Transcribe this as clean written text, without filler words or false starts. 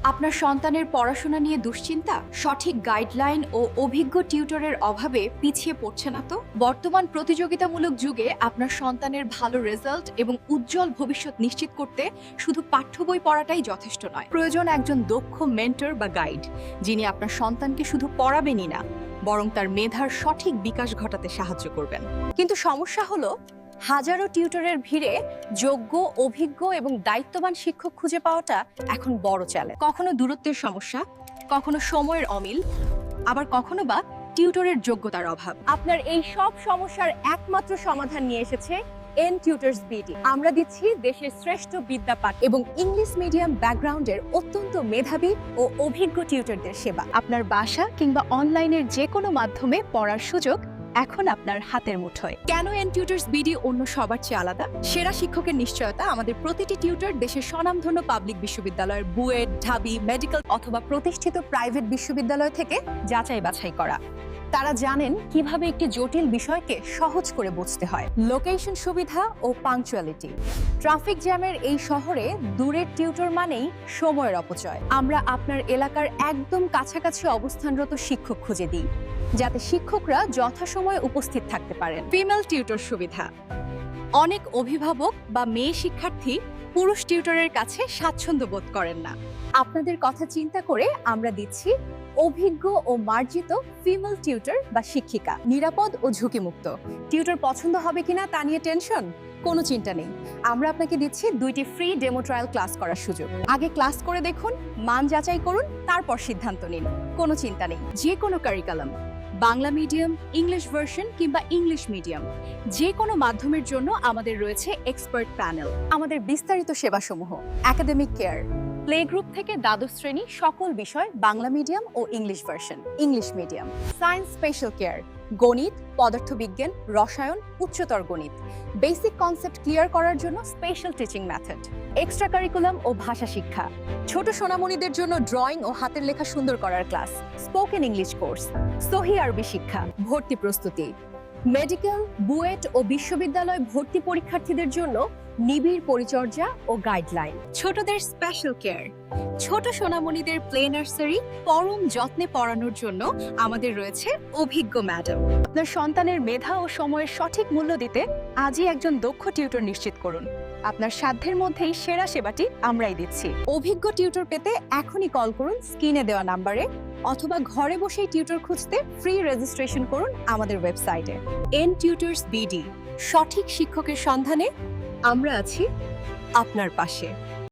আপনার সন্তানের পড়াশোনা নিয়ে দুশ্চিন্তা, সঠিক গাইডলাইন ও অভিজ্ঞ টিউটরের অভাবে পিছিয়ে পড়ছে না তো? বর্তমান প্রতিযোগিতামূলক যুগে আপনার সন্তানের ভালো রেজাল্ট এবং উজ্জ্বল ভবিষ্যৎ নিশ্চিত করতে শুধু পাঠ্য বই পড়াটাই যথেষ্ট নয়। প্রয়োজন একজন দক্ষ মেন্টর বা গাইড, যিনি আপনার সন্তানকে শুধু পড়াবেনই না, বরং তার মেধার সঠিক বিকাশ ঘটাতে সাহায্য করবেন। কিন্তু সমস্যা হলো, হাজারো টিউটরের ভিড়ে যোগ্য, অভিজ্ঞ এবং দায়িত্ববান শিক্ষক খুঁজে পাওয়াটা এখন বড় চ্যালেঞ্জ। কখনো দূরত্বের সমস্যা, কখনো সময়ের অমিল, আবার কখনো বা টিউটরের যোগ্যতার অভাব। আপনার এই সব সমস্যার একমাত্র সমাধান নিয়ে এসেছে এন টিউটরস বিডি। আমরা দিচ্ছি দেশের শ্রেষ্ঠ বিদ্যাপাঠ এবং ইংলিশ মিডিয়াম ব্যাকগ্রাউন্ডের অত্যন্ত মেধাবী ও অভিজ্ঞ টিউটরদের সেবা। আপনার বাসা কিংবা অনলাইনের যে কোনো মাধ্যমে পড়ার সুযোগ এখন আপনার হাতের মুঠোয়। কেন এন টিউটরস বিডি অন্য সবার চেয়ে আলাদা? সেরা শিক্ষকের নিশ্চয়তা, আমাদের প্রতিটি টিউটর দেশের স্বনামধন্য পাবলিক বিশ্ববিদ্যালয়ের বুয়েট, ঢাবি, মেডিকেল অথবা প্রতিষ্ঠিত প্রাইভেট বিশ্ববিদ্যালয় থেকে যাচাই বাছাই করা। তারা জানেন কিভাবে একটি জটিল বিষয়কে সহজ করে বুঝতে হয়। লোকেশন সুবিধা ও পাংচুয়ালিটি। ট্রাফিক জ্যামের এই শহরে দূরের টিউটর মানেই সময়ের অপচয়। আমরা আপনার এলাকার একদম কাছাকাছি অবস্থানরত শিক্ষক খুঁজে দিই, যাতে শিক্ষকরা যথাসময়ে উপস্থিত থাকতে পারেন। ফিমেল টিউটর সুবিধা। অনেক অভিভাবক বা মেয়ে শিক্ষার্থী পুরুষ টিউটরের কাছে স্বাচ্ছন্দ্য বোধ করেন না। আপনাদের কথা চিন্তা করে আমরা দিচ্ছি অভিজ্ঞ ও মার্জিত ফিমেল টিউটর বা শিক্ষিকা। নিরাপদ ও ঝুঁকিমুক্ত। টিউটর পছন্দ হবে কিনা তা নিয়ে টেনশন? কোনো চিন্তা নেই, আমরা আপনাকে দিচ্ছি 2টি ফ্রি ডেমো ট্রায়াল ক্লাস করার সুযোগ। আগে ক্লাস করে দেখুন, মান যাচাই করুন, তারপর সিদ্ধান্ত নিন। কোনো চিন্তা নেই, যে কোনো curriculum, Bangla medium, English version কিংবা ইংলিশ মিডিয়াম, যে কোনো মাধ্যমের জন্য আমাদের রয়েছে এক্সপার্ট প্যানেল। আমাদের বিস্তারিত সেবাসমূহ: একাডেমিক কেয়ার, প্লে গ্রুপ থেকে দ্বাদশ শ্রেণী সকল বিষয় বাংলা মিডিয়াম ও English version, English medium; science special care, গণিত, পদার্থবিজ্ঞান, রসায়ন, উচ্চতর গণিত, বেসিক কনসেপ্ট ক্লিয়ার করার জন্য special teaching method; extra curriculum ও ভাষা শিক্ষা; ছোট সোনামণিদের জন্য ড্রয়িং ও হাতের লেখা সুন্দর করার ক্লাস; স্পোকেন ইংলিশ কোর্স; সহি আরবি শিক্ষা; ভর্তি প্রস্তুতি; মেডিকেল, বুয়েট ও বিশ্ববিদ্যালয় ভর্তি পরীক্ষার্থীদের জন্য নিবিড় পরিচর্যা ও গাইডলাইন; ছোটদের স্পেশাল কেয়ার; ছোট সোনামণিদের প্লে নার্সারি, পরম যত্নে পড়ানোর জন্য আমাদের রয়েছে অভিজ্ঞ ম্যাডাম। আপনার সন্তানের মেধা ও সময়ের সঠিক মূল্য দিতে আজই একজন দক্ষ টিউটর নিশ্চিত করুন। আপনার সাধ্যের মধ্যেই সেরা সেবাটি আমরাই দিচ্ছি। অভিজ্ঞ টিউটর পেতে এখনই কল করুন স্ক্রিনে দেওয়া নাম্বারে, অথবা ঘরে বসেই টিউটর খুঁজতে ফ্রি রেজিস্ট্রেশন করুন আমাদের ওয়েবসাইটে। এন টিউটরস বিডি, সঠিক শিক্ষকের সন্ধানে আমরা আছি আপনার পাশে।